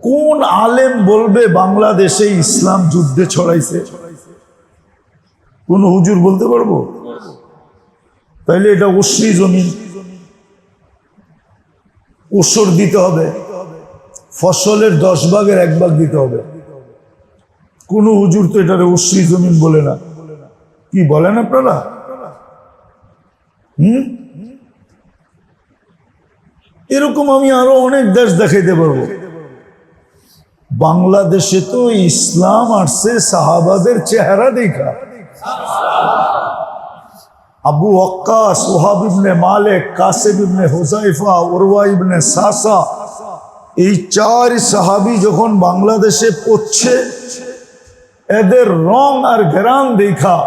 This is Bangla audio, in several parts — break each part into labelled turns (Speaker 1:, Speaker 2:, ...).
Speaker 1: কোন আলেম বলবে বাংলাদেশে ইসলাম যুদ্ধে ছড়াইছে? কোন হুজুর বলতে পারবো? তাইলে এটা অশ্রী জমিন, ওসর দিতে হবে, ফসলের 10 ভাগের 1 ভাগ দিতে হবে। কোন হুজুর তো এটারে অশ্রী জমিন বলে না। কি বলেন আপনারা? এরকম আমি আরো অনেক দেশ দেখাইতে পারবো। বাংলাদেশে তো ইসলাম আসছে সাহাবাদের চেহারা দেখা। আবু ওয়াক্কাস, ওহাব ইবনে মালিক, কাসিম ইবনে হুযায়ফা, উরওয়া ইবনে সাসা, এই 4 সাহাবী যখন বাংলাদেশে পড়ছে, এদের রং আর ঘ্রাণ দেখা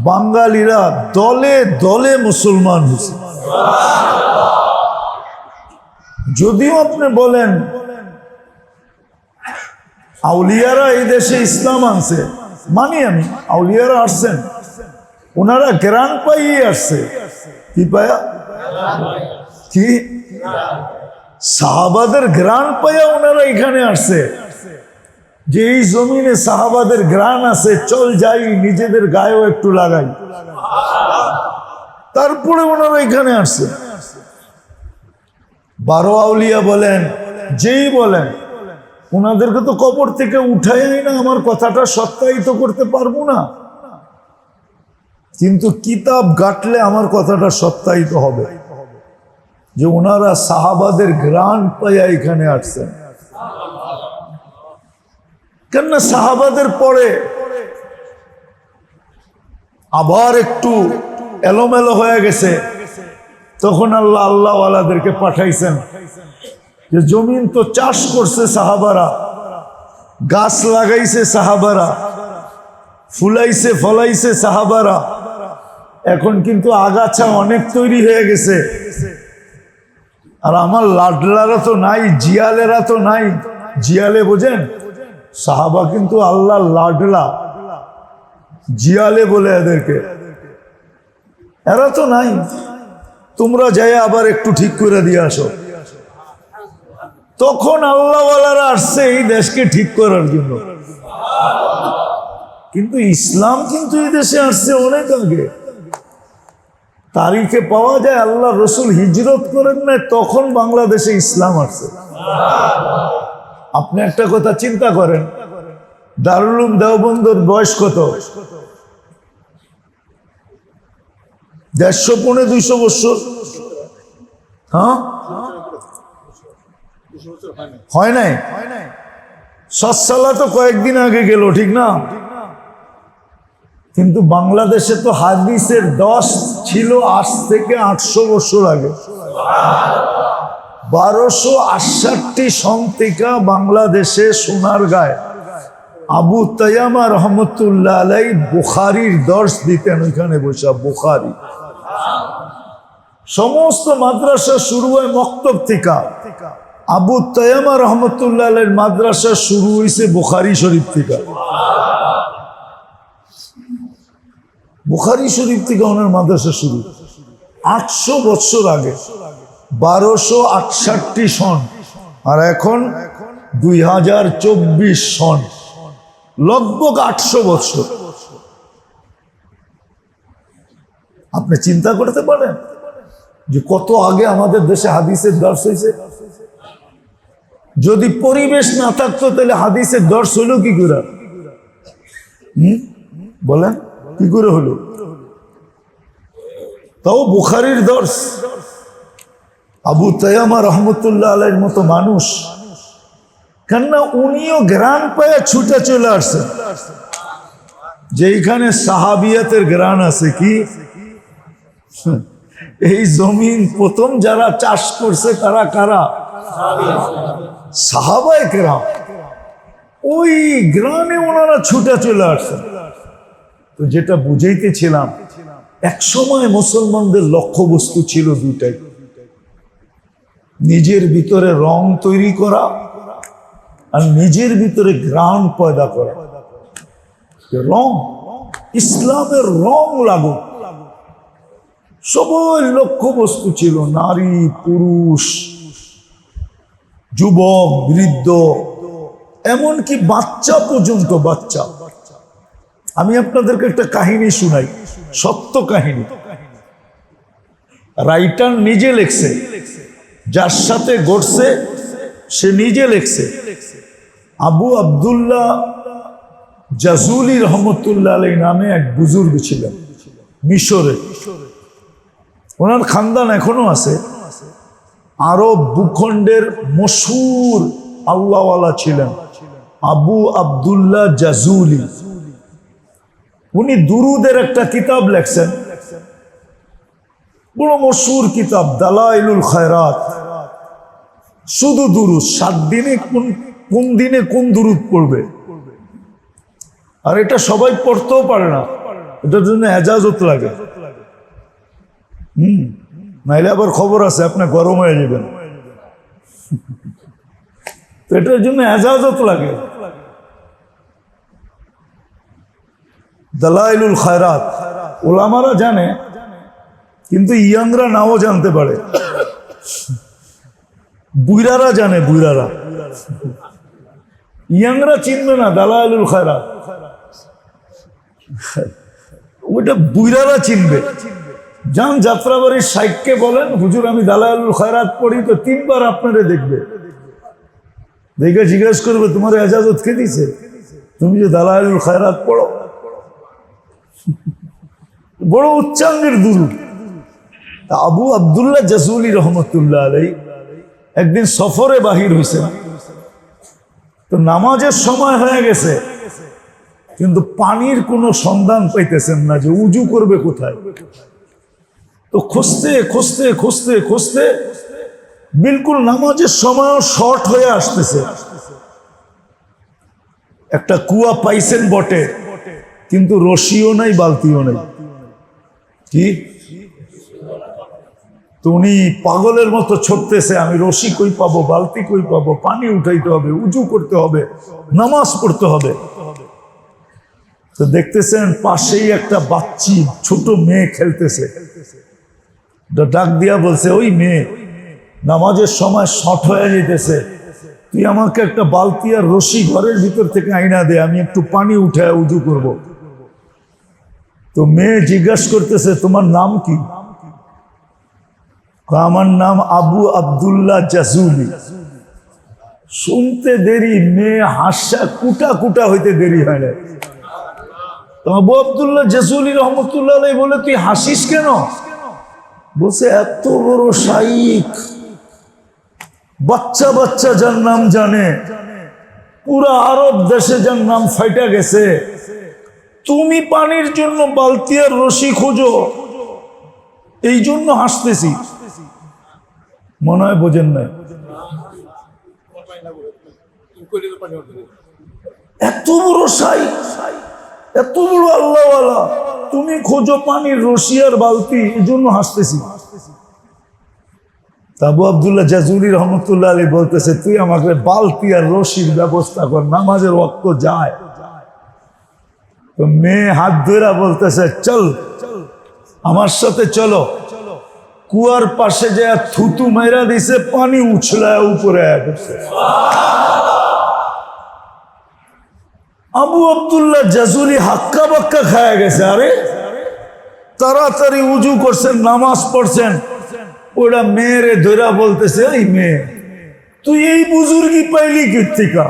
Speaker 1: বাঙালিরা দলে দলে মুসলমান হয়েছে। যদিও আপনি বলেন আউলিয়ারা এই দেশে ইসলাম আনছে, মানি আমি, আউলিয়ারা আসছেন, ওনারা গ্রান পাইয়ে আসছে। কি পায়া? কি সাহাবাদের গ্রান পাইয়া ওনারা এখানে আসছে, যে এই জমিনে সাহাবাদের গ্রান আছে, চল যাই নিজেদের গায়েও একটু লাগাই, তারপরে ওনারা এখানে আসছে। 12 আউলিয়া বলেন, যেই বলেন, ওনাদেরকে তো কবর থেকে উঠাই না, আমার কথাটা সত্যায়িত করতে পারবো না, কিন্তু কিতাব ঘাটলে আমার কথাটা সত্যায়িত হবে যে ওনারা সাহাবাদের গ্রান পাইয়া এখানে আসছেন। কেননা সাহাবাদের পরে আবার একটু এলোমেলো হয়ে গেছে, তখন আল্লাহ আল্লাহওয়ালাদেরকে পাঠাইছেন, যে জমিন তো চাষ করছে সাহাবারা, গাছ লাগাইছে সাহাবারা, ফুলাইছে ফলাইছে সাহাবারা, এখন কিন্তু আগাছা অনেক তৈরি হয়ে গেছে, আর আমার লাডলারা তো নাই, জিয়ালেরা তো নাই। জিয়ালে বোঝেন? সাহাবা কিন্তু আল্লাহ লাডলা, জিয়ালে বলে এদেরকে, এরা তো নাই। তোমরা যাই আবার একটু ঠিক করে দিয়ে আসো। তখন আল্লাহওয়ালারা আসছে এই দেশকে ঠিক করার জন্য, কিন্তু ইসলাম কিন্তু এই দেশে আসছে অনেক আগে। তারিখে পাওয়া যায় আল্লাহ রসুল হিজরত করেন না, তখন বাংলাদেশে ইসলাম আসছে। আপনি একটা কথা চিন্তা করেন, দারুল উলুম দেওবন্দের বয়স কত? 150-200 বছর। হ্যাঁ, হয় নাই? সৎসালা তো কয়েকদিন আগে গেল, ঠিক না? কিন্তু বাংলাদেশে তো হাদিসের 10 ছিল আজ থেকে 800 বছর আগে। 1268 সন থেকে বাংলাদেশে সোনারগাঁয় আবু তায়ামা রহমতুল্লাহ আলাই বুখারীর দর্শ দিতেন। ওইখানে বসা বুখারী, সমস্ত মাদ্রাসা শুরু হয় মক্তব থেকে। আবু তায়ামা রহমতুল্লাহ আলাইহির মাদ্রাসা শুরু হয়েছে বুখারী শরীফ থেকে। বুখারী শরীফ থেকে ওনার মাদ্রাসা শুরু 800 বছর আগে, 1268 সন, আর এখন 2024 সন, লগভগ 800 বছর। আপনি চিন্তা করতে পারেন যে কত আগে আমাদের দেশে হাদিসের দর্শ হয়েছে। যদি পরিবেশ না থাকতো তাহলে হাদিসের দর্শ হলো কি করে? বলেন, কি করে হলো? তাও বুখারীর দর্শ। আবু তায়ামা রহমতুল্লাহ আলাইহির মতো মানুষ, কেননা উনিও গ্রান পায়া ছুটে চলে আসছেন, যেখানে সাহাবিয়াতের গ্রান আছে। কি এই জমিন প্রথম যারা চাষ করছে তারা কারা? সাহাবায়ে কেরাম। ওই গ্রামে ওনারা ছুটে চলে আসছেন। তো যেটা বুঝাইতেছিলাম, এক সময় মুসলমানদের লক্ষ্যবস্তু ছিল দুটাই, নিজের ভিতরে রং তৈরি করা আর নিজের ভিতরে গ্রাম পয়দা করা। রং, ইসলামের রং লাগুক, সবাই লক্ষ্যবস্তু ছিল। নারী পুরুষ যুবক, বৃদ্ধ, এমনকি বাচ্চা পর্যন্ত। বাচ্চা, আমি আপনাদেরকে একটা কাহিনী শুনাই, সত্য কাহিনী। রাইটার নিজে লেখছে, যার সাথে ঘটছে সে নিজে লেখছে। আবু আবদুল্লাহ জাজুলি রহমতুল্লাহ আলাই নামে এক বুজুর্গ ছিলেন মিশরে। ওনার খানদান এখনো আছে। আরব ভূখণ্ডের মশহুর আল্লাহওয়ালা ছিলেন আবু আবদুল্লাহ জাজুলি। উনি দুরুদের একটা কিতাব লেখছেন, বড় মশহুর কিতাব, দালাইলুল খায়রাত। শুধু দুরুদ, 7 দিনে কোন দিনে কোন দুরুদ পড়বে। আর এটা সবাই পড়তেও পারে না, এটার জন্য এজাজত লাগে। নাইলে আবার খবর আছে আপনি গরম হয়ে যাবেন। তো এটার জন্য এজাজত লাগে। দালাইলুল খায়রাত ওলামারা জানে, কিন্তু ইয়াংরা নাও জানতে পারে। বুইরারা জানে, বুইরারা, ইয়াংরা চিনবে না দালাইলুল খায়রাত। ওইটা বুইরারা চিনবে। যান যাত্রাবাড়ির সাইককে বলেন, হুজুর আমি দালাইলুল খায়রাত পড়ি, তো 3 বার আপনারে দেখবে, দেখে জিজ্ঞেস করবে তোমার এজাজত কে দিছে, তুমি যে দালাইলুল খায়রাত পড়ো। বড় উচ্চাঙ্গের দুরূদ। আবু আবদুল্লাহ জাজুলি রহমতুল্লাহ আলাই একদিন সফরে বাহির হয়েছেন। তো নামাজের সময় হয়ে গেছে, কিন্তু পানির কোনো সন্ধান পাইতেছেন না, যে উজু করবে কোথায়। তো খুঁজতে খুঁজতে খুঁজতে খুঁজতে বিলকুল নামাজের সময়ও শর্ট হয়ে আসতেছে। একটা কুয়া পাইছেন বটে, কিন্তু রশিও নাই, বালতিও নাই। কি? তো উনি পাগলের মতো ছুটতেছে, আমি রশি কই পাবো, বালতি কই পাবো, পানি উঠাইতে হবে, উজু করতে হবে, নামাজ পড়তে হবে। তো দেখতেছেন পাশেই একটা বাচ্চি ছোট মেয়ে খেলতেছে। ডাক দিয়া বলছে, ওই মেয়ে, নামাজের সময় শর্ট হয়ে যেতেছে, তুই আমাকে একটা বালতি আর রশি ঘরের ভিতর থেকে আইনা দে, আমি একটু পানি উঠায় উজু করব। তো মেয়ে জিজ্ঞাসা করতেছে, তোমার নাম কি? আমার নাম আবু আবদুল্লাহ জাজুলি। শুনতে দেরি, মেয়ে হাসা কুটা কুটা হইতে দেরি হয় না। আবু আবদুল্লাহ জাজুলি রহমতুল্লাহ আলাইহি বলে, তুই হাসিস কেন? বলছে, এত বড় শাইখ, বাচ্চা বাচ্চা যার নাম জানে, পুরা আরব দেশে যার নাম ফাইটা গেছে, তুমি পানির জন্য বালতি আর রশি খোঁজো, এই জন্য হাসতেছি। মনে হয় বোঝেন না। এত বড় শাইখ, এত বড় আল্লাহওয়ালা, তুমি খোঁজো পানির রশি আর বালতি, এই জন্য হাসতেছি। আবু আবদুল্লাহ জাজুলি রহমতুল্লাহ আলাইহি বলতেছে, তুই আমাকে বালতি আর রশির ব্যবস্থা কর, নামাজের ওয়াক্ত যায়। তো মেয়ে হাত ধরে বলতেছে, চল আমার সাথে চলো। কুয়ার পাশে যে থুতু মেরা দিছে, পানি উছলায় উপরে আসছে। আবু আবদুল্লাহ জাজুলি হাক্কা বাক্কা খায়া গেছে। আরে তাড়াতাড়ি উজু করছেন, নামাজ পড়ছেন, ওটা মেয়েরে ধরা বলতেছে, এই মেয়ে, তুই এই বুজুর্গি পাইলি কীর্তিকা?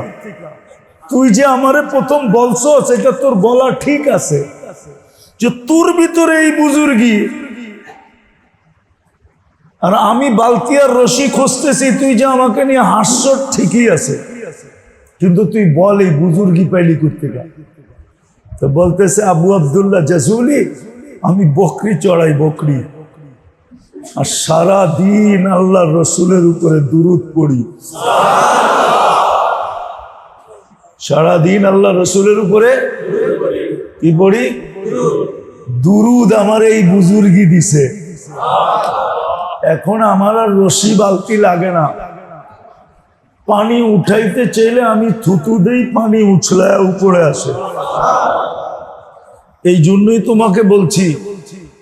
Speaker 1: তুই যে আমারে প্রথম বলছো, সেটা তোর বলা ঠিক আছে, যে তোর ভিতরে এই বুজুর্গি, আর আমি বালতি আর রশি খুঁজতেছি, তুই যে আমাকে নিয়ে হাস্য, ঠিকই আছে, কিন্তু তুই বল এই বুজুর্গি পাইলি কীর্তিকা? তো বলতেছে আবু আবদুল্লাহ জাজুলি, আমি বকরি চড়াই, বকরি, আর সারা দিন আল্লাহর রসুলের উপরে দুরুদ পড়ি। সারাদিন আল্লাহ রসুলের উপরে কি পড়ি? দুরুদ আমার এই বুজুর্গি দিছে। এখন আমার আর রশি বালতি লাগে না, পানি উঠাইতে চাইলে আমি থুতু দেই, পানি উছলায় উপরে আসে। এই জন্যই তোমাকে বলছি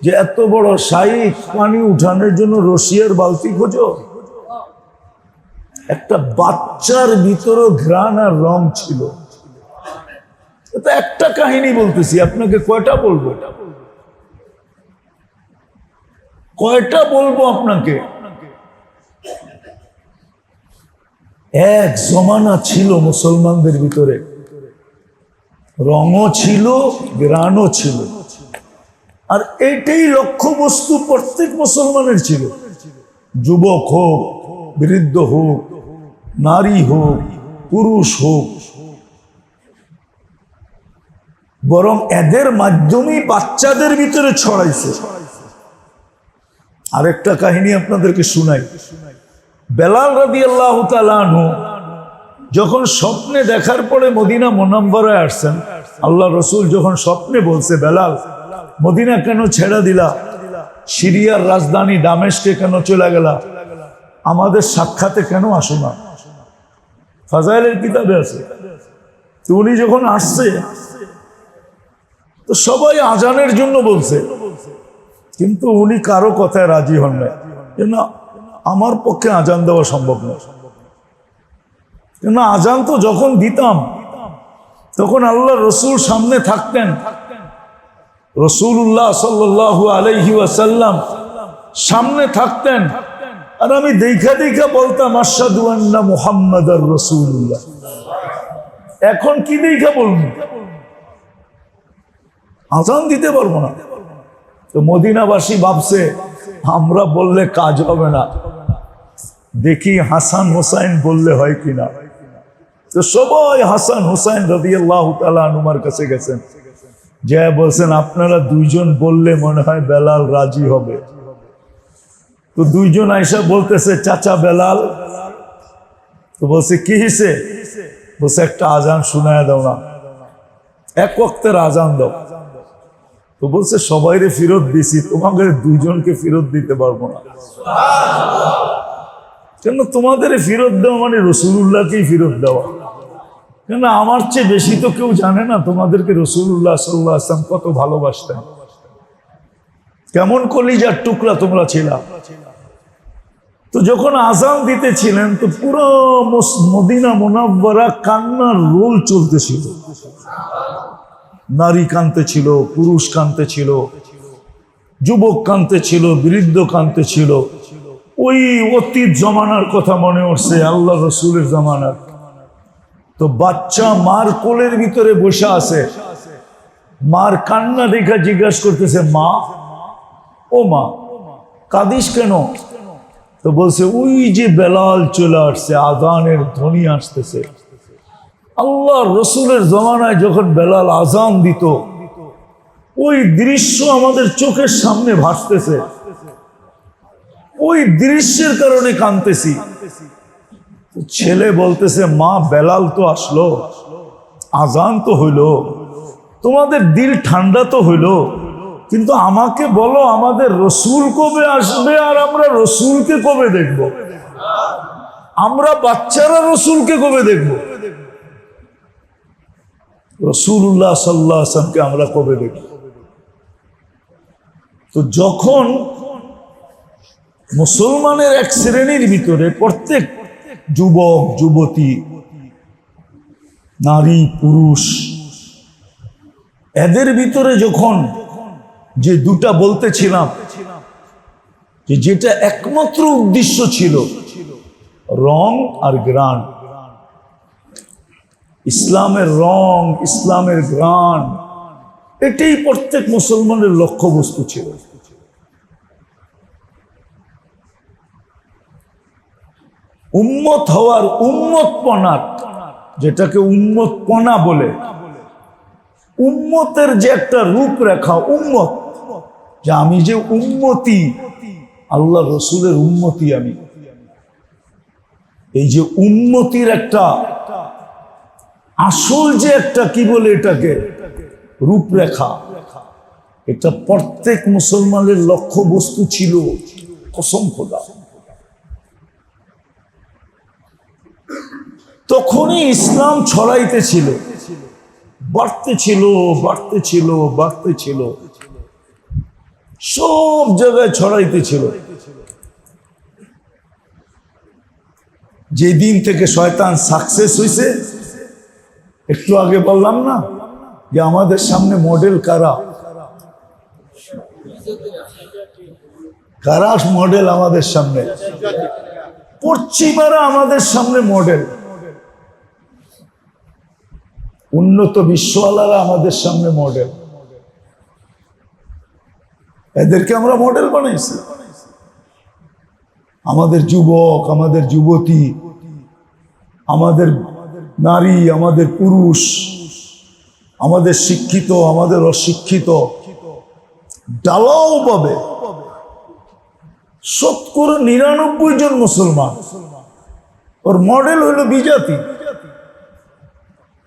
Speaker 1: যে এত বড় শাইখ, পানি উঠানোর জন্য রশি আর বালতি খোঁজো। একটা বাচ্চার ভিতরও ঘ্রাণ আর রং ছিল। এটা একটা কাহিনী বলতেছি, আপনাকে কয়টা বলবো আপনাকে? এক জমানা ছিল মুসলমানদের ভিতরে, রঙও ছিল, ঘ্রাণও ছিল, আর এইটাই লক্ষ্য বস্তু প্রত্যেক মুসলমানের ছিল। যুবক হোক, বৃদ্ধ হোক, নারী হোক, পুরুষ হোক, বরং এদের মাধ্যমেই বাচ্চাদের ভিতরে ছড়াইছে। আরেকটা কাহিনী আপনাদেরকে শুনাই। বেলাল রাদিয়াল্লাহু তাআলা আনহু যখন স্বপ্নে দেখার পরে মদিনা মুনাওয়ারায় আসছেন, আল্লাহ রসুল যখন স্বপ্নে বলছে, বেলাল মদিনা কেন ছেড়ে দিলা, সিরিয়ার রাজধানী দামেস্কে কেন চলে গেলা, আমাদের সাক্ষাতে কেন আসো না? ফাজাইলের কিতাবে আছে। তো উনি যখন আসছে তো সবাই আজানের জন্য বলছে, কিন্তু উনি কারো কথায় রাজি হন না, কেন আমার পক্ষে আজান দেওয়া সম্ভব নয়। কেন আজান তো যখন দিতাম তখন আল্লাহ রসুল সামনে থাকতেন, রাসূলুল্লাহ সাল্লাল্লাহু আলাইহি ওয়াসাল্লাম সামনে থাকতেন, আর আমি দেখা দেখা বলতাম আশহাদু আন্না মুহাম্মাদার রাসূলুল্লাহ। এখন কি দেখা বলবো? আজান দিতে পারবো না। তো মদিনাবাসী ভাবছে আমরা বললে কাজ হবে না, দেখি হাসান হোসাইন বললে হয় কিনা। তো সবাই হাসান হোসাইন রাদিয়াল্লাহু তাআলা আনহুর কাছে গেছেন, যে বলছেন আপনারা দুইজন বললে মনে হয় বেলাল রাজি হবে। তো দুইজন আয়েশা বলতেছে, চাচা বেলাল। তো বলছে কি হয়েছে? বলছে একটা আজান শোনায় দাও না, এক ওয়াক্তের আজান দাও। তো বলছে সবাইরে ফেরত দিছি, তোমাদের দুইজনকে ফেরত দিতে পারবো না। কেন তোমাদের ফেরত দেওয়া মানে রাসূলুল্লাহকেই ফেরত দেওয়া। কেন আমার চেয়ে বেশি তো কেউ জানে না তোমাদেরকে রাসূলুল্লাহ সাল্লাল্লাহু আলাইহি ওয়াসাল্লাম কত ভালোবাসতেন, কেমন কলিজার টুকরা তোমরা ছিলা। তো যখন আজান দিতেছিলেন তো পুরো মদিনা মুনাওয়ারা কান্নার রোল চলতেছিল। নারী কাঁদতে ছিল, পুরুষ কাঁদতে ছিল, যুবক কাঁদতে ছিল, বৃদ্ধ কাঁদতে ছিল। ওই অতীত জমানার কথা মনে উঠছে, আল্লাহ রসুলের জমানার। তো বাচ্চা মার কোলের ভিতরে বসে আছে, মার কান্না দেখা জিজ্ঞাসা করতেছে, মা ও মা কাঁদিস কেন? তো বলছে ওই যে বেলাল চলে আসছে, আজানের ধ্বনি আসতেছে। আল্লাহ রসুলের জমানায় যখন বেলাল আজান দিত, ওই দৃশ্য আমাদের চোখের সামনে ভাসতেছে, ওই দৃশ্যের কারণে কাঁদতেছি। ছেলে বলতেছে, মা বেলাল তো আসলো, আজান তো হইলো, তোমাদের দিল ঠান্ডা তো হইলো, কিন্তু আমাকে বলো আমাদের রসুল কবে আসবে আর আমরা রসুলকে কবে দেখব? আমরা বাচ্চারা রসুলকে কবে দেখব? রাসূলুল্লাহ সাল্লাল্লাহু আলাইহি ওয়াসাল্লামকে আমরা কবে দেখব? তো যখন মুসলমানের এক শ্রেণীর ভিতরে প্রত্যেক যুবক যুবতী, নারী পুরুষ, এদের ভিতরে যখন যে দুটা বলতেছিলাম যে যেটা একমাত্র উদ্দেশ্য ছিল রং আর ঘ্রাণ, ইসলামের রং, ইসলামের ঘ্রাণ, এটাই প্রত্যেক মুসলমানের লক্ষ্যবস্তু ছিল। উম্মত হওয়ার, উম্মতপনার, যেটাকে উম্মতপনা বলে, উম্মতের যে একটা রূপরেখা, উম্মত, যে আমি যে উম্মতি, আল্লাহ রসুলের উম্মতি আমি, এই যে উম্মতির একটা আসল যে একটা কি বলে এটাকে রূপরেখা, এটা প্রত্যেক মুসলমানের লক্ষ্য বস্তু ছিল। কসম খোদা, তখনই ইসলাম ছড়াইতেছিল, বাড়তে ছিল, বাড়তে ছিল, বাড়তে ছিল, সব জায়গায় ছড়াইতেছিল। যেদিন থেকে শয়তান সাকসেস হয়েছে, একটু আগে বললাম না যে আমাদের সামনে মডেল কারা কারা মডেল আমাদের সামনে, পশ্চিমারা আমাদের সামনে মডেল, উন্নত বিশ্বওয়ালারা আমাদের সামনে মডেল। এদেরকে আমরা মডেল বানাইছি। আমাদের যুবক, আমাদের যুবতী, আমাদের নারী, আমাদের পুরুষ, আমাদের শিক্ষিত, আমাদের অশিক্ষিত, ডালাও পাবে 99% মুসলমান। ওর মডেল হলো বিজাতি।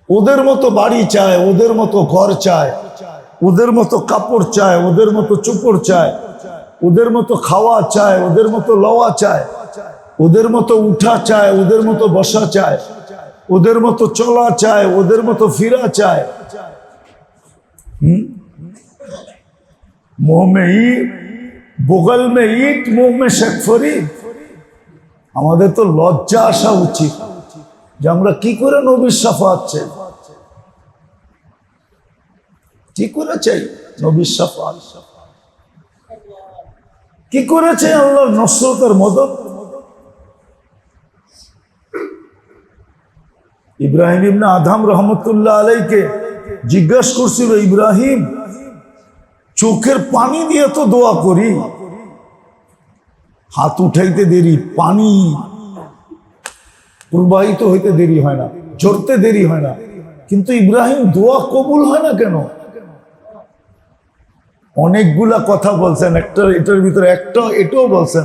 Speaker 1: ওদের মতো বাড়ি চায়, ওদের মতো ঘর চায়, ওদের মতো কাপড় চায়, ওদের মতো চোপড় চায়, ওদের মতো খাওয়া চায়, ওদের মতো লওয়া চায়, ওদের মতো উঠা চায়, ওদের মতো বসা চায়, ওদের মতো চলা চায়, ওদের মতো ফিরা চায়। মুহ মে ইট, বগল মে ইট, মুহ মে শেখফরি। আমাদের তো লজ্জা আসা উচিত যে আমরা কি করে নবীর শাফাত চাই, কি করে চাই নবীর শাফাত, কি করে চাই আল্লাহর নসরতের মদদ। ইব্রাহিম ইবনে আদম রহমতুল্লাহ আলাইকে জিজ্ঞাসা করছিল, ইব্রাহিম চোখের পানি দিয়ে তো দোয়া করি, হাত উঠাইতে দেরি, পানি প্রবাহিত হইতে দেরি হয় না, ঝরতে দেরি হয় না, কিন্তু ইব্রাহিম দোয়া কবুল হয় না কেন? অনেকগুলা কথা বলছেন, এটার ভিতরে একটা এটাও বলছেন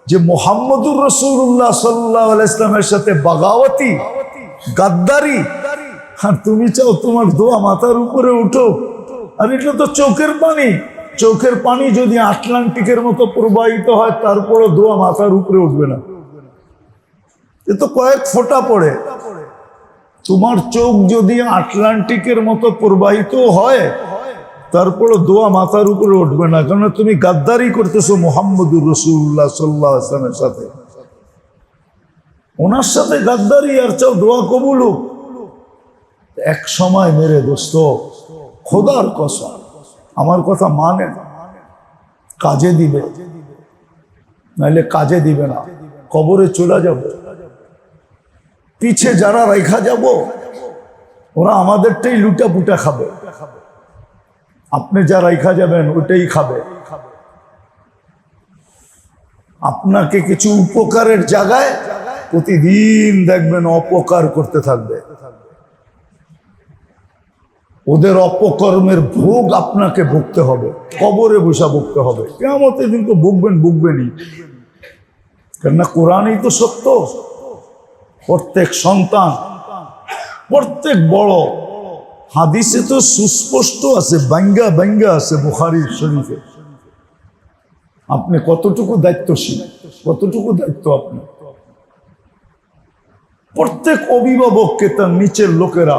Speaker 1: যে মুহাম্মদুর রাসূলুল্লাহ সাল্লাল্লাহু আলাইহি ওয়াসাল্লামের সাথে বাগাওয়াতি, গাদ্দারি, আর তুমি চাও তোমার দোয়া মাথার উপরে উঠো। আর এটা তো চোখের পানি, চোখের পানি যদি আটলান্টিকের মতো প্রবাহিত হয় তারপরও দোয়া মাথার উপরে উঠবে না। এ তো কয়েক ফোঁটা পড়ে। তোমার চোখ যদি আটলান্টিকের মতো প্রবাহিত হয় তারপরও দোয়া মাথার উপরে উঠবে না, কারণ তুমি গাদ্দারি করতেছো মুহাম্মদুর রাসূলুল্লাহ সাল্লাল্লাহু আলাইহি ওয়াসাল্লামের সাথে। ওনার সাথে গাদ্দারি আর চাও দোয়া কবুল হোক। এক সময় মেরে দোস্ত, খোদার কসম, আমার কথা মানে না, কাজে দিবে, নাহলে কাজে দিবে না, কবরে চলে যাব। পিছে যারা রেখা যাব ওরা আমাদেরটাই লুটা পুটা খাবে, আপনি যা রেখা যাবেন ওটাই খাবে। আপনাকে কিছু উপকারের জায়গায় প্রতিদিন দেখবেন অপকার করতে থাকবে। ওদের অপকর্মের ভোগ আপনাকে ভুগতে হবে, কবরে বসা ভুগতে হবে। কিয়ামতের দিন তো ভুগবেনই, কেননা কোরআনই তো সত্য। প্রত্যেক সন্তান, প্রত্যেক বড়, হাদিসে তো সুস্পষ্ট আছে, বাঙ্গা আছে বুখারী শরীফে। আপনি কতটুকু দায়িত্বশীল, কতটুকু দায়িত্ব আপনি। প্রত্যেক অভিভাবককে তার নিচের লোকেরা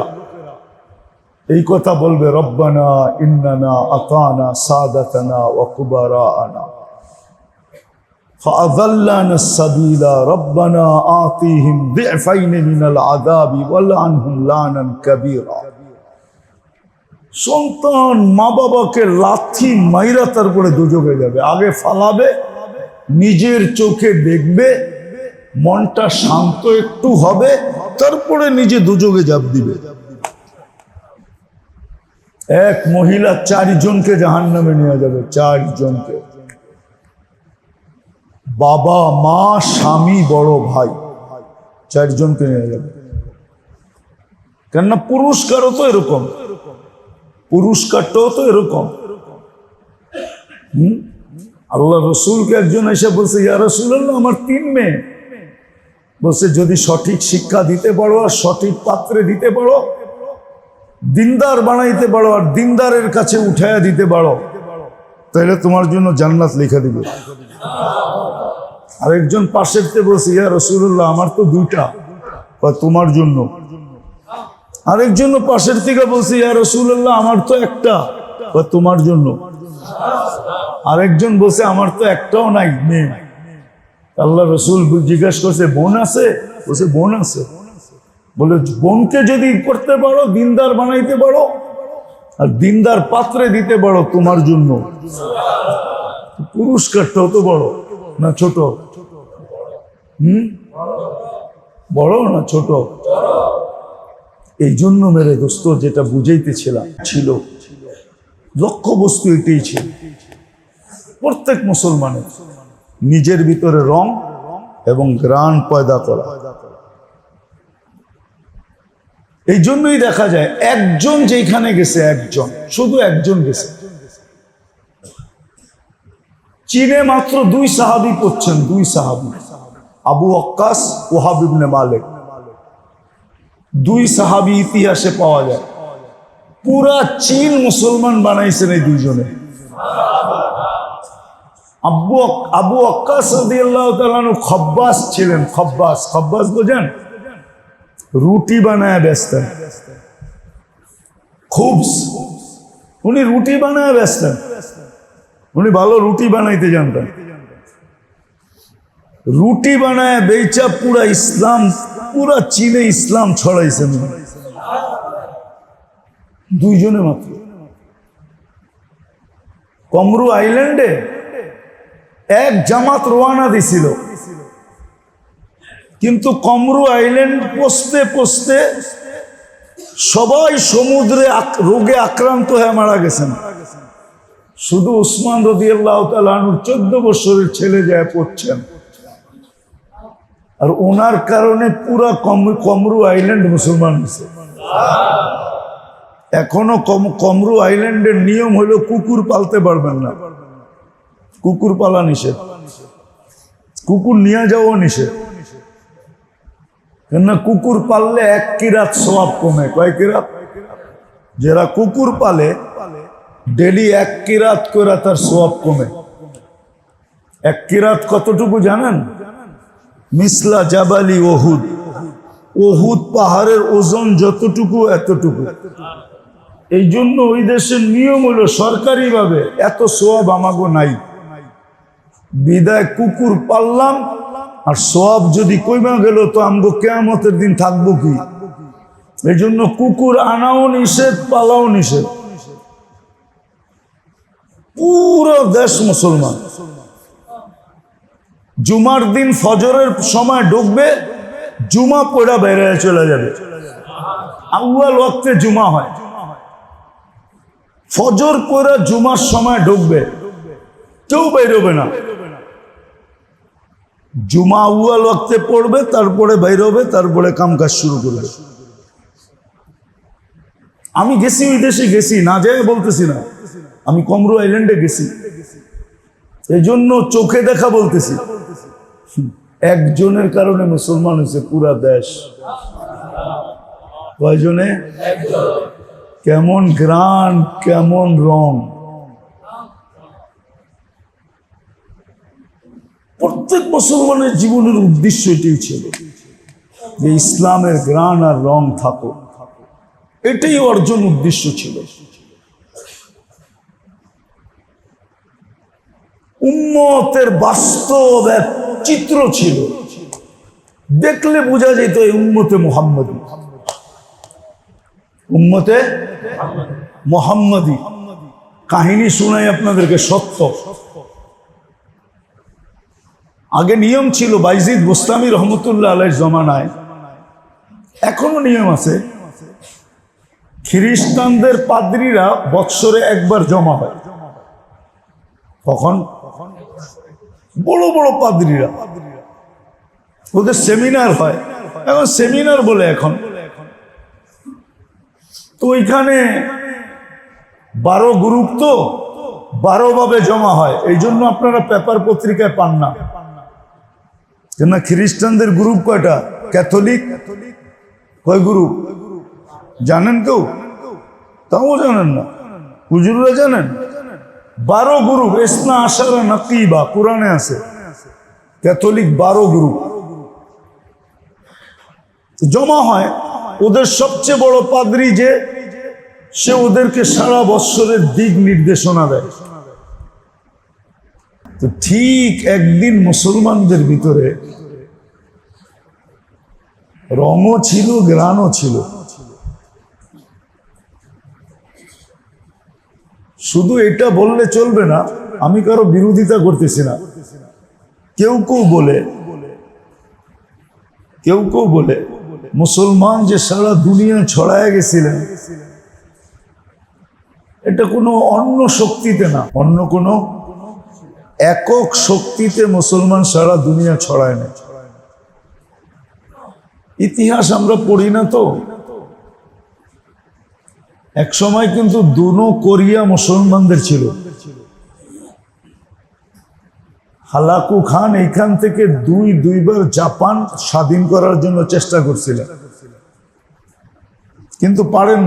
Speaker 1: এই কথা বলবে, রব্বানা ইন্নানা আতানা সাদাতানা ওয়া কুবারানা ফাআযাল্লানা সাবিলা রব্বানা আতিহিম দি'ফাইন মিনাল আযাবি ওয়ালআনহুম লানান কাবীরা। সন্তান মা বাবাকে লাথি মাইরা তারপরে দুজকে যাবে, আগে ফালাবে, নিজের চোখে দেখবে, মনটা শান্ত একটু হবে, তারপরে নিজে দুজকে জাপ দিবে। এক মহিলা 4 জনকে জাহান্নামে নিয়ে যাবে, 4 জনকে, বাবা মা স্বামী বড় ভাই, 4 জনকে নিয়ে যাবে। কেননা পুরস্কারও তো এরকম, পুরস্কারটাও তো এরকম। আল্লাহ রসুলকে একজন এসে বলছে, ইয়া রাসূলুল্লাহ আমার 3 মেয়ে। বলছে যদি সঠিক শিক্ষা দিতে পারো আর সঠিক পাত্রে দিতে পারো, দিনদার বানাইতে পারো আর দিনদারের কাছে উঠাইয়া দিতে পারো, তাহলে তোমার জন্য জান্নাত লিখে দিবে। আরেকজন পাশের থেকে বলছে, ইয়া রাসূলুল্লাহ আমার তো 2টা, তোমার জন্য। আরেকজন পাশের থেকে বলছে, ইয়া রাসূলুল্লাহ আমার তো 1টা, তোমার জন্য। আরেকজন বলছে আমার তো 1টাও নাই মেয়ে। আল্লাহ রসুল জিজ্ঞাসা করছে বোন আছে? বলছে বোন আছে। বলে বোনকে যদি করতে পারো, দিনদার বানাইতে পারো, আর দিনদার পাত্রে দিতে পারো তোমার জন্য পুরস্কারটাও তো বড় না ছোট? বড় না ছোট? এই জন্য মেরে দোস্ত যেটা বুঝাইতেছিলাম ছিল, লক্ষ্য বস্তু এটাই ছিল প্রত্যেক মুসলমানের নিজের ভিতরে রং এবং ঘ্রাণ পয়দা করা। এই জন্যই দেখা যায় একজন যেখানে গেছে, একজন, শুধু একজন গেছে। চীনে মাত্র 2 সাহাবী পড়ছেন, 2 সাহাবী, আবু ওয়াক্কাস, ওহাব ইবনে মালিক। 2 সাহাবী ইতিহাসে পাওয়া যায়। পুরা চীন মুসলমান বানাইছেন এই 2 জনে। আবু ওয়াক্কাস রাদিয়াল্লাহু তাআলা আনহু খব্বাস ছিলেন। খব্বাস বোঝেন? রুটি বানায় বেচতেন। খুবস, উনি রুটি বানায় বেচতেন। উনি ভালো রুটি বানাইতে জানতেন। রুটি বানায় বেচা পুরা ইসলাম, পুরা চীনে ইসলাম ছড়াইছেন 2 জনে মাত্র। কমরু আইল্যান্ডে এক জামাত রওনা দিছিল, কিন্তু কমরু আইল্যান্ড পৌঁছতে পৌঁছতে সবাই সমুদ্রে রোগে আক্রান্ত হয়ে মারা গেছেন। শুধু উসমান রাদিয়াল্লাহু তাআলা আনহু 14 বছরের ছেলে যায় পড়ছেন, আর ওনার কারণে পুরা কমরু আইল্যান্ড মুসলমান হয়েছে। এখনো কমরু আইল্যান্ডের নিয়ম হলো কুকুর পালতে পারবেন না, কুকুর পালা নিষেধ, কুকুর নিয়ে যাওয়া নিষেধ। কেননা কুকুর পাললে 1 কিরাত সওয়াব কমে। কয় কিরাত? যারা কুকুর পালে ডেলি 1 কিরাত করে তার সওয়াব কমে। 1 কিরাত কতটুকু জানেন? মিসলা জাবালি ওহুদ। ওহুদ পাহাড়ের ওজন যতটুকু এতটুকু। এই জন্য ওই দেশের নিয়ম হলো সরকারিভাবে এত সওয়াব আমাগো নাই, বিদায় কুকুর পাললাম, আর সওয়াব যদি কইমা গেল তো আমগো কিয়ামতের দিন থাকবো কি? এই জন্য কুকুর আনাও নিষেধ, পালাও নিষেধ। পুরো দেশ মুসলমান। জুমার দিন ফজরের সময় ঢুকবে, জুমা পড়া বেড়ে চলে যাবে। আউয়াল ওয়াক্তে জুমা হয়, ফজর পড়া জুমার সময় ঢুকবে, কেউ বেরোবে না। জুমা আউয়াল ওয়াক্তে পড়বে, তারপরে বেরোবে, তারপরে কামকাজ শুরু করবে। আমি গেছি, ওই দেশে গেছি, না যায় বলতেছি না, আমি কমরু আইল্যান্ডে গেছি, এই জন্য চোখে দেখা বলতেছি। একজনের কারণে মুসলমান হয়েছে পুরা দেশ। কয়জনে? কেমন গ্রান, কেমন রং। প্রত্যেক মুসলমানের জীবনের উদ্দেশ্য এটাই ছিল যে ইসলামের গ্রান আর রং থাকো, এটাই অর্জন উদ্দেশ্য ছিল। উম্মতের বাস্তব এক চিত্র ছিল, দেখলে বোঝা যেত এই উম্মতে মুহাম্মদী। উম্মতে মুহাম্মদী কাহিনী শোনাই আপনাদেরকে, সত্য। আগে নিয়ম ছিল, বাইজিদ বুস্তামি রহমতুল্লাহ আলাইহির জমানায়, এখনো নিয়ম আছে, খ্রিস্টানদের পাদ্রীরা বৎসরে একবার জমা হয়। তখন বড় বড় পাদ্রীরা, ওদের সেমিনার হয়, এখন সেমিনার বলে এখন। তো ওইখানে 12 গ্রুপ, তো 12 ভাবে জমা হয়। এই জন্য আপনারা পেপার পত্রিকায় পান না। কেননা খ্রিস্টানদের গ্রুপ কয়টা? ক্যাথলিক। কয় গ্রুপ জানেন কেউ? তাও জানেন না, হুজুররা জানেন? 12 গ্রুপ, ইসনা আশারা নাকিবা কোরআনে আছে। ক্যাথলিক 12 গ্রুপ জমা হয়। ওদের সবচেয়ে বড় পাদ্রী যে, সে ওদেরকে সারা বৎসরের দিক নির্দেশনা দেয়। তো ঠিক একদিন মুসলমানদের ভিতরে রঙও ছিল, গ্রানও ছিল। শুধু এটা বললে চলবে না, আমি কারো বিরোধিতা করতেছি না। কেউ কেউ বলে মুসলমান যে সারা দুনিয়া ছড়ায় গেছিলেন, এটা কোনো অন্য শক্তিতে না, অন্য কোনো একক শক্তিতে মুসলমান সারা দুনিয়া ছড়ায় না। ইতিহাস আমরা পড়ি না তো। এক সময় কিন্তু দুনো কোরিয়া মুসলমানদের ছিল। হালাকু খান এইখান থেকে দুইবার জাপান স্বাধীন করার জন্য চেষ্টা করছিলেন, কিন্তু পারেন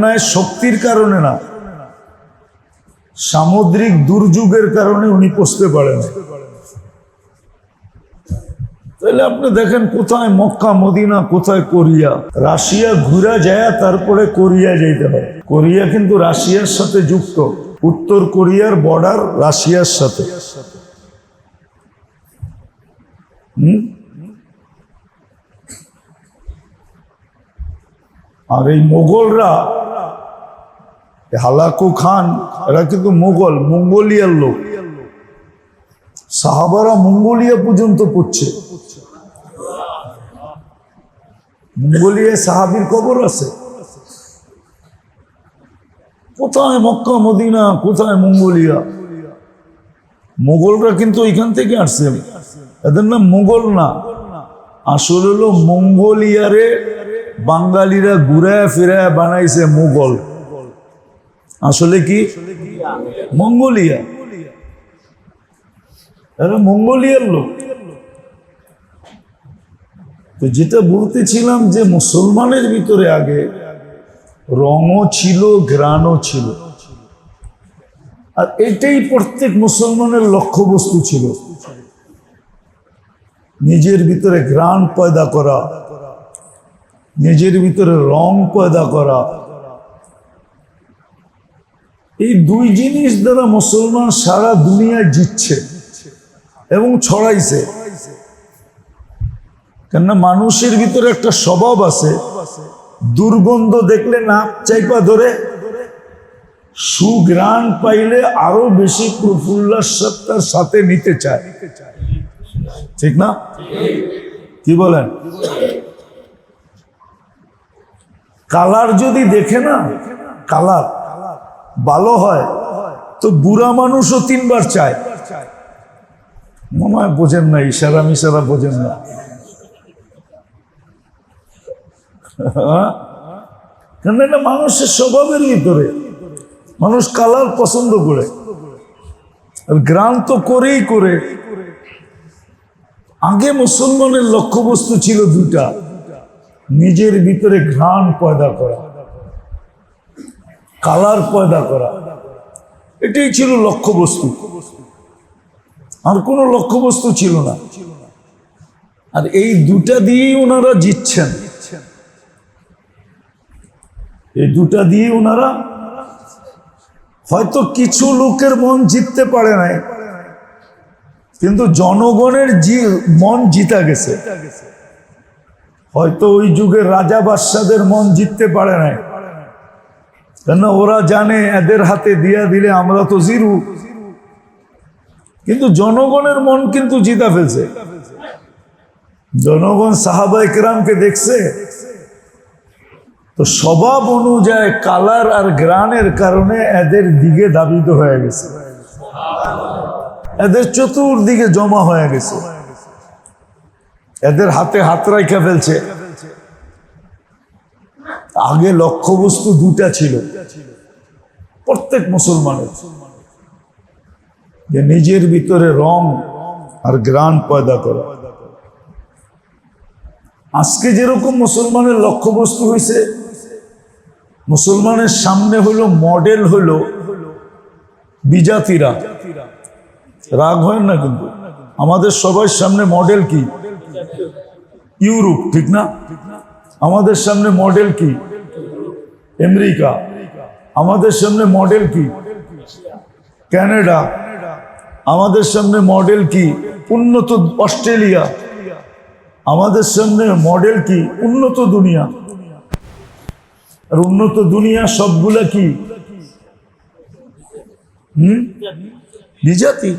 Speaker 1: নাই শক্তির কারণে না, সামুদ্রিক দুর্যোগের কারণে উনি পৌঁছতে পারেন। তাহলে আপনি দেখেন কোথায় মক্কা মদিনা, কোথায় কোরিয়া। রাশিয়া ঘুরা যায় তারপরে কোরিয়া যেতে হয়। কোরিয়া কিন্তু রাশিয়ার সাথে যুক্ত, উত্তর কোরিয়ার বর্ডার রাশিয়ার সাথে। আর এই মোগলরা, হালাকু খান, এরা কিন্তু মঙ্গোলিয়ার লোক। সাহাবারা মঙ্গোলিয়া পর্যন্ত পড়ছে। মঙ্গোলিয়ায় সাহাবীর কবর আছে। কোথায় মক্কা মদিনা, কোথায় মঙ্গোলিয়া। মোগলরা কিন্তু এখান থেকে আসছে, এদের নাম মোগল না, আসলে হলো মঙ্গোলিয়ারে বাঙালিরা ঘুরায় ফিরায় বানাইছে মোগল। আসলে কি মঙ্গোলিয়া, এরা মঙ্গোলিয়ার লোক। তো যেটা বলতেছিলাম যে মুসলমানের ভিতরে আগে রঙও ছিল, ঘ্রাণও ছিল, আর এটাই প্রত্যেক মুসলমানের লক্ষ্যবস্তু ছিল, নিজের ভিতরে ঘ্রাণ পয়দা করা, নিজের ভিতরে রং পয়দা করা। এই দুই জিনিস দ্বারা মুসলমান সারা দুনিয়ায় জিতছে এবং ছড়াইছে। কেননা মানুষের ভিতরে একটা স্বভাব আছে, দুর্গন্ধ দেখলে নাক চাইপা ধরে, সুঘ্রাণ পাইলে আরো বেশি প্রফুল্লার সাথে নিতে চায়। ঠিক না? কি বলেন? কালার যদি দেখে না, কালার ভালো হয় তো বুড়া মানুষও 3 বার চায়। মনে হয় বোঝেন না, ইশারা মিশারা বোঝেন না। কেন এটা মানুষের স্বভাবের ভিতরে, মানুষ কালার পছন্দ করে, গ্রাম তো করেই করে। আগে মুসলমানের লক্ষ্যবস্তু ছিল দুটা, নিজের ভিতরে ঘ্রাণ পয়দা করা, কালার পয়দা করা, এটাই ছিল লক্ষ্যবস্তু, আর কোনো লক্ষ্যবস্তু ছিল না। আর এই দুটা দিয়েই ওনারা জিতছেন, এই দুটা দিয়ে ওনারা হয়তো কিছু লোকের মন জিততে পারে নাই, কিন্তু জনগণের মন জিতা গেছে। হয়তো ওই যুগের রাজা বাদশাদের মন জিততে পারে নাই, কেন ওরা জানে এদের হাতে দিয়া দিলে আমরা তো জিরু, কিন্তু জনগণের মন কিন্তু জিতা ফেলছে। জনগণ সাহাবায়ে কেরামকে দেখছে, তো স্বভাব অনুযায়ী কালার আর গ্রানের কারণে এদের দিকে ধাবিত হয়ে গেছে, এদের চতুর্দিকে জমা হয়ে গেছে, এদের হাতে হাত রাখা ফেলছে। আগে লক্ষ্যবস্তু দুটা ছিল প্রত্যেক মুসলমানের, যে নিজের ভিতরে রং আর গ্রাণ পয়দা করা। আজকে যেরকম মুসলমানের লক্ষ্যবস্তু হয়েছে, মুসলমানের সামনে হলো মডেল হলো বিজাতিরা। রাগ হয় না কিন্তু, আমাদের সবার সামনে মডেল কি? ইউরোপ, ঠিক না? আমাদের সামনে মডেল কি? আমেরিকা। আমাদের সামনে মডেল কি? কানাডা। আমাদের সামনে মডেল কি? উন্নত অস্ট্রেলিয়া। আমাদের সামনে মডেল কি? উন্নত দুনিয়া। আর উন্নত দুনিয়া সবগুলা কি? বিজাতি।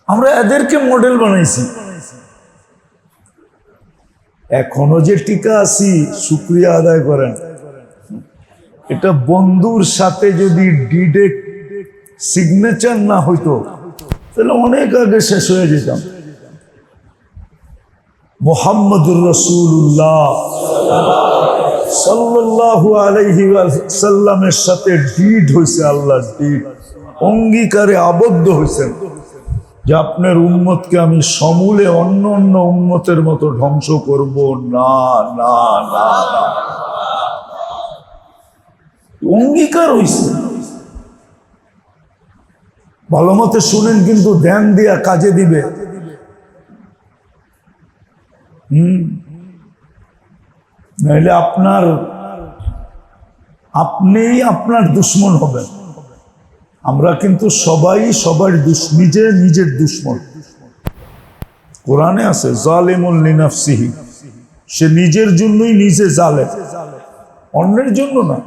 Speaker 1: আমরা এদেরকে মডেল বানাইছি। এখনো যে টিকা আছি, শুকরিয়া আদায় করেন। এটা বন্ধুর সাথে যদি ডিরেক্ট সিগনেচার না হইতো তাহলে অনেক আগে শেষ হয়ে যেতাম। মুহাম্মদুর রাসূলুল্লাহ সাল্লাল্লাহু আলাইহি ওয়াসাল্লামের সাথে ডিড হয়েছে, আল্লাহর ডিড, অঙ্গীকারে আবদ্ধ হয়েছেন যে আপনার উম্মতকে আমি সমূলে অন্য অন্য উম্মতের মতো ধ্বংস করব না, না, না, না। অঙ্গীকার হয়েছে। ভালো মতে শুনেন, কিন্তু ধ্যান দিয়া কাজে দিবে। নাইলে আপনিই আপনার দুশ্মন হবেন। আমরা কিন্তু সবাই সবার নিজের দুশ্মন। কোরআনে আছে জালিমুল লিনাফসিহি, সে নিজের জন্যই নিজে জালেম, অন্যের জন্য না।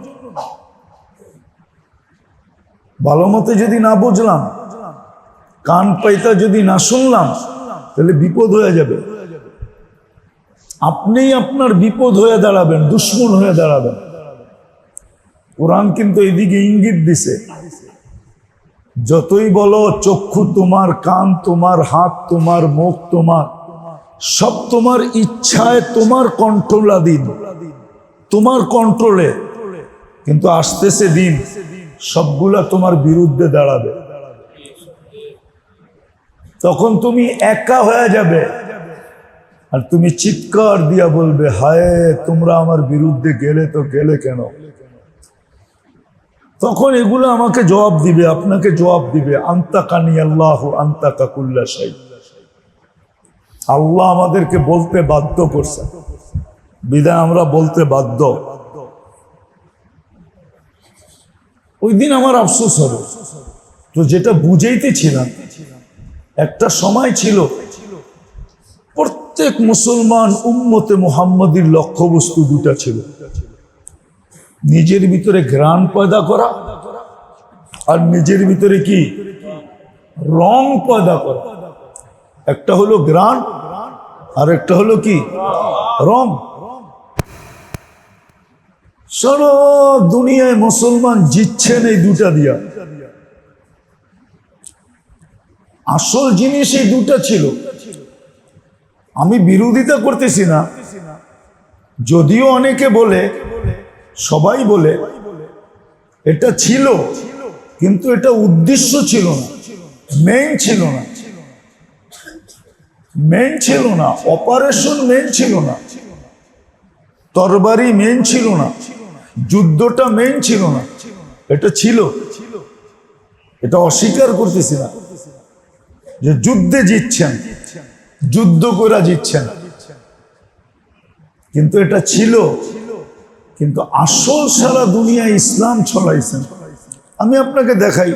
Speaker 1: ভালো মতে যদি না বুঝলাম, কান পাইতা যদি না শুনলাম, তাহলে বিপদ হয়ে যাবে। আপনিই আপনার বিপদ হয়ে দাঁড়াবেন, দুশ্মন হয়ে দাঁড়াবেন। কোরআন কিন্তু এদিকে ইঙ্গিত দিছে। যতই বলো চক্ষু তোমার, কান তোমার, হাত তোমার, মুখ তোমার, সব তোমার ইচ্ছায়, তোমার কন্ট্রোলাধীন, তোমার কন্ট্রোলে, কিন্তু আসতেছে দিন সবগুলা তোমার বিরুদ্ধে দাঁড়াবে। তখন তুমি একা হয়ে যাবে, আর তুমি চিৎকার দিয়া বলবে, হায় তোমরা আমার বিরুদ্ধে গেলে তো গেলে কেন? তখন এগুলো আমাকে জবাব দিবে, আপনাকে জবাব দিবে, আনতাকানি আল্লাহু আনতাকা কুল্লা শাই। আল্লাহ আমাদেরকে বলতে বাধ্য করছে, বিধায় আমরা বলতে বাধ্য। ওই দিন আমার আফসোস হবে। তো যেটা বুঝাইতেছিলাম, একটা সময় ছিল প্রত্যেক মুসলমান উম্মতে মুহাম্মদীর লক্ষ্যবস্তু দুটা ছিল। নিজের ভিতরে ঘ্রাণ পয়দা করা, আর নিজের ভিতরে কি রং পয়দা করা। একটা হলো ঘ্রাণ, আর একটা হলো কি রং। সারা দুনিয়ায় মুসলমান জিতছেন এই দুটা দিয়া। আসল জিনিস এই দুটা ছিল। আমি বিরোধিতা করতেছি না, যদিও অনেকে বলে, সবাই বলে এটা ছিল, কিন্তু এটা উদ্দেশ্য ছিল না, মেইন ছিল না, মেইন ছিল না, অপারেশন মেইন ছিল না, তরবারি মেইন ছিল না, যুদ্ধটা মেইন ছিল না। এটা ছিল, এটা অস্বীকার করতেছি না যে যুদ্ধে জিতছেন, যুদ্ধ করে জিতছেন, কিন্তু এটা ছিল। কিন্তু আসল সারা দুনিয়া ইসলাম ছড়াইছেন। আমি আপনাকে দেখাই,